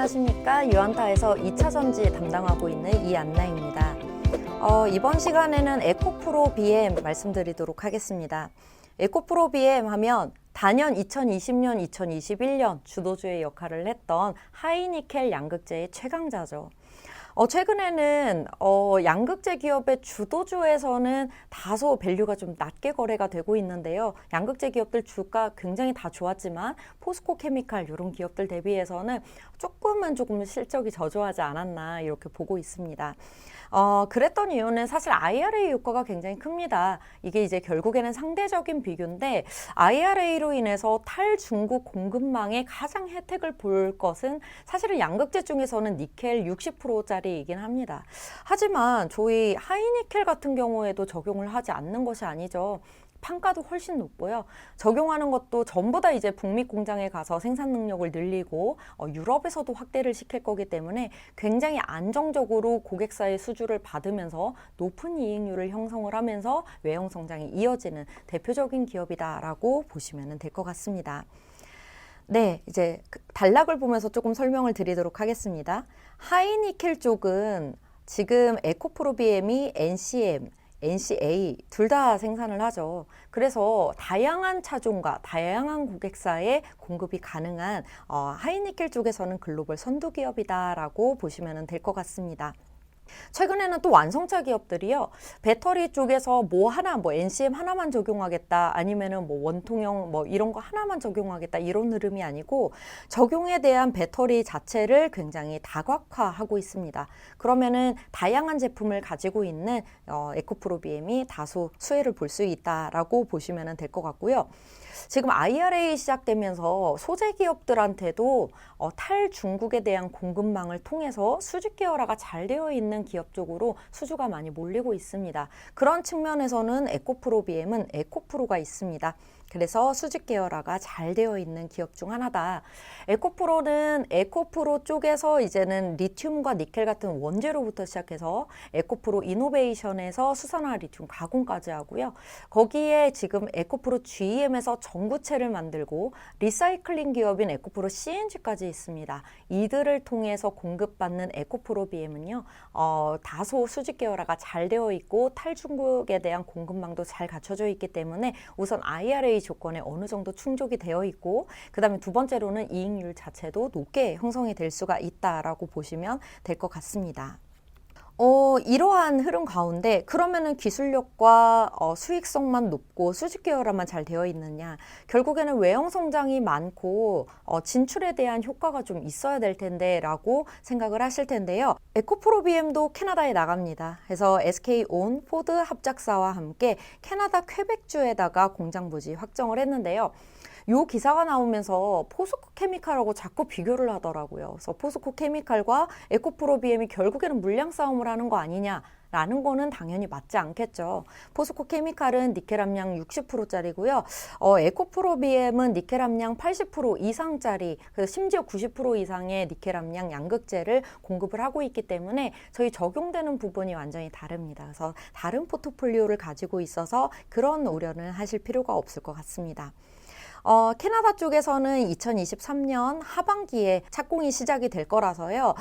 안녕하십니까. 유안타에서 2차 전지 담당하고 있는 이안나입니다. 이번 시간에는 에코프로 BM 말씀드리도록 하겠습니다. 에코프로 BM 하면 단연 2020년, 2021년 주도주의 역할을 했던 하이니켈 양극재의 최강자죠. 최근에는 양극재 기업의 주도주에서는 다소 밸류가 좀 낮게 거래가 되고 있는데요. 양극재 기업들 주가 굉장히 다 좋았지만 포스코 케미칼 이런 기업들 대비해서는 조금 실적이 저조하지 않았나 이렇게 보고 있습니다. 그랬던 이유는 사실 IRA 효과가 굉장히 큽니다. 이게 이제 결국에는 상대적인 비교인데 IRA로 인해서 탈중국 공급망에 가장 혜택을 볼 것은 사실은 양극재 중에서는 니켈 60%짜리이긴 합니다. 하지만 저희 하이니켈 같은 경우에도 적용을 하지 않는 것이 아니죠. 판가도 훨씬 높고요. 적용하는 것도 전부 다 이제 북미 공장에 가서 생산 능력을 늘리고 유럽에서도 확대를 시킬 거기 때문에 굉장히 안정적으로 고객사의 수주를 받으면서 높은 이익률을 형성을 하면서 외형 성장이 이어지는 대표적인 기업이다라고 보시면 될 것 같습니다. 네, 이제 단락을 보면서 조금 설명을 드리도록 하겠습니다. 하이니켈 쪽은 지금 에코프로 BM이 NCM, NCA 둘 다 생산을 하죠. 그래서 다양한 차종과 다양한 고객사에 공급이 가능한 하이니켈 쪽에서는 글로벌 선두 기업이다라고 보시면 될 것 같습니다. 최근에는 또 완성차 기업들이요. 배터리 쪽에서 뭐 NCM 하나만 적용하겠다 아니면은 뭐 원통형 이런 거 하나만 적용하겠다 이런 흐름이 아니고 적용에 대한 배터리 자체를 굉장히 다각화하고 있습니다. 그러면은 다양한 제품을 가지고 있는 에코프로 BM이 다소 수혜를 볼 수 있다라고 보시면 될 것 같고요. 지금 IRA 시작되면서 소재 기업들한테도 탈중국에 대한 공급망을 통해서 수직 계열화가 잘 되어 있는 기업 쪽으로 수주가 많이 몰리고 있습니다. 그런 측면에서는 에코프로 BM은 에코프로가 있습니다. 그래서 수직 계열화가 잘 되어 있는 기업 중 하나다. 에코프로는 에코프로 쪽에서 이제는 리튬과 니켈 같은 원재료부터 시작해서 에코프로 이노베이션에서 수산화 리튬 가공까지 하고요. 거기에 지금 에코프로 GM에서 전구체를 만들고 리사이클링 기업인 에코프로 CNG까지 있습니다. 이들을 통해서 공급받는 에코프로 BM은요. 다소 수직 계열화가 잘 되어 있고 탈중국에 대한 공급망도 잘 갖춰져 있기 때문에 우선 IRA 조건에 어느 정도 충족이 되어 있고 그 다음에 두 번째로는 이익률 자체도 높게 형성이 될 수가 있다라고 보시면 될 것 같습니다. 이러한 흐름 가운데 그러면은 기술력과 수익성만 높고 수직 계열화만 잘 되어 있느냐, 결국에는 외형 성장이 많고 진출에 대한 효과가 좀 있어야 될 텐데 라고 생각을 하실 텐데요. 에코프로 BM도 캐나다에 나갑니다. 그래서 SK온, 포드 합작사와 함께 캐나다 퀘벡주에다가 공장 부지 확정을 했는데요. 요 기사가 나오면서 포스코 케미칼하고 자꾸 비교를 하더라고요. 그래서 포스코 케미칼과 에코프로 BM이 결국에는 물량 싸움을 하는 거 아니냐라는 거는 당연히 맞지 않겠죠. 포스코 케미칼은 니켈 함량 60%짜리고요. 에코프로 BM은 니켈 함량 80% 이상짜리, 그래서 심지어 90% 이상의 니켈 함량 양극재를 공급을 하고 있기 때문에 저희 적용되는 부분이 완전히 다릅니다. 그래서 다른 포트폴리오를 가지고 있어서 그런 우려는 하실 필요가 없을 것 같습니다. 캐나다 쪽에서는 2023년 하반기에 착공이 시작이 될 거라서요.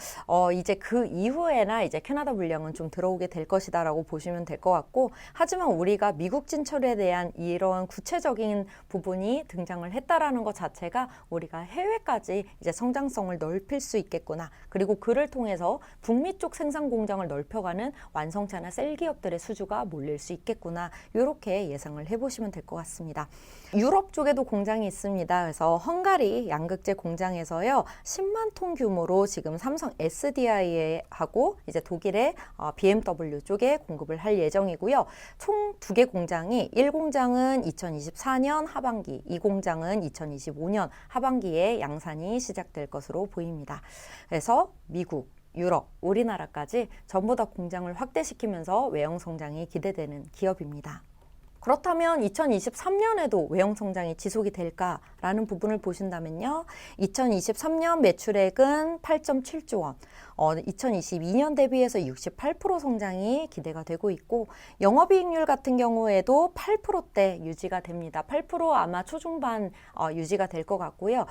이제 그 이후에나 이제 캐나다 물량은 좀 들어오게 될 것이다라고 보시면 될 것 같고, 하지만 우리가 미국 진출에 대한 이런 구체적인 부분이 등장을 했다라는 것 자체가 우리가 해외까지 이제 성장성을 넓힐 수 있겠구나. 그리고 그를 통해서 북미 쪽 생산 공장을 넓혀가는 완성차나 셀 기업들의 수주가 몰릴 수 있겠구나. 이렇게 예상을 해보시면 될 것 같습니다. 유럽 쪽에도 공장이 있습니다. 그래서 헝가리 양극재 공장에서요 10만 톤 규모로 지금 삼성 SDI하고 이제 독일의 BMW 쪽에 공급을 할 예정이고요. 총 2개 공장이 1공장은 2024년 하반기, 2공장은 2025년 하반기에 양산이 시작될 것으로 보입니다. 그래서 미국, 유럽, 우리나라까지 전부 다 공장을 확대시키면서 외형 성장이 기대되는 기업입니다. 그렇다면 2023년에도 외형 성장이 지속이 될까라는 부분을 보신다면요. 2023년 매출액은 8.7조 원, 2022년 대비해서 68% 성장이 기대가 되고 있고 영업이익률 같은 경우에도 8%대 유지가 됩니다. 8% 아마 초중반 유지가 될 것 같고요.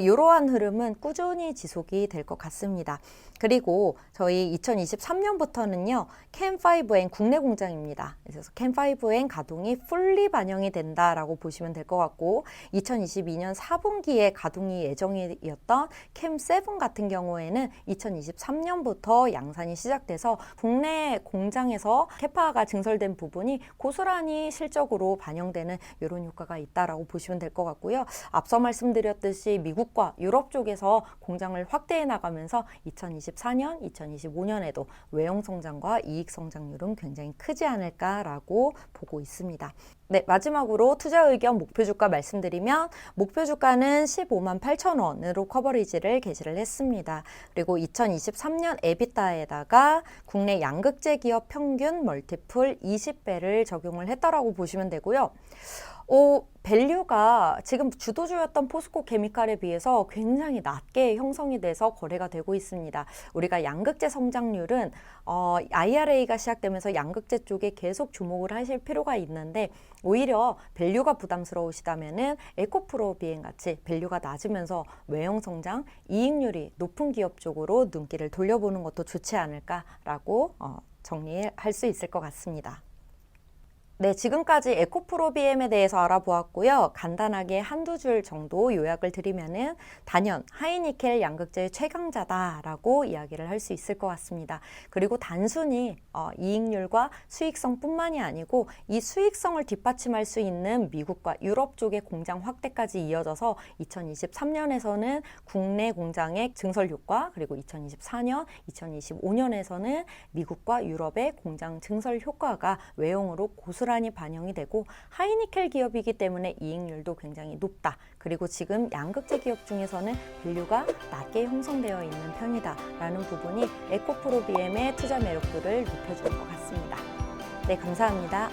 이러한 흐름은 꾸준히 지속이 될 것 같습니다. 그리고 저희 2023년부터는요. 캠5N 국내 공장입니다. 그래서 캠5N 가동이 풀리 반영이 된다라고 보시면 될 것 같고 2022년 4분기에 가동이 예정이었던 캠7 같은 경우에는 2023년부터 양산이 시작돼서 국내 공장에서 캐파가 증설된 부분이 고스란히 실적으로 반영되는 이런 효과가 있다라고 보시면 될 것 같고요. 앞서 말씀드렸듯이 미국과 유럽 쪽에서 공장을 확대해 나가면서 2024년, 2025년에도 외형 성장과 이익 성장률은 굉장히 크지 않을까라고 보고 있습니다. 네, 마지막으로 투자 의견 목표 주가 말씀드리면 목표 주가는 15만 8천 원으로 커버리지를 게시를 했습니다. 그리고 2023년 에비타에다가 국내 양극재 기업 평균 멀티플 20배를 적용을 했다라고 보시면 되고요. 밸류가 지금 주도주였던 포스코 케미칼에 비해서 굉장히 낮게 형성이 돼서 거래가 되고 있습니다. 우리가 양극재 성장률은 IRA가 시작되면서 양극재 쪽에 계속 주목을 하실 필요가 있는데 오히려 밸류가 부담스러우시다면은 에코프로비엔 같이 밸류가 낮으면서 외형 성장, 이익률이 높은 기업 쪽으로 눈길을 돌려보는 것도 좋지 않을까라고 정리할 수 있을 것 같습니다. 네, 지금까지 에코프로비엠에 대해서 알아보았고요. 간단하게 한두 줄 정도 요약을 드리면은 단연 하이니켈 양극재의 최강자다라고 이야기를 할 수 있을 것 같습니다. 그리고 단순히 이익률과 수익성뿐만이 아니고 이 수익성을 뒷받침할 수 있는 미국과 유럽 쪽의 공장 확대까지 이어져서 2023년에서는 국내 공장의 증설 효과, 그리고 2024년, 2025년에서는 미국과 유럽의 공장 증설 효과가 외형으로 고스란히 반영이 되고 하이니켈 기업이기 때문에 이익률도 굉장히 높다. 그리고 지금 양극재 기업 중에서는 밸류가 낮게 형성되어 있는 편이다 라는 부분이 에코프로비엠의 투자 매력도를 높여주는 것 같습니다. 네, 감사합니다.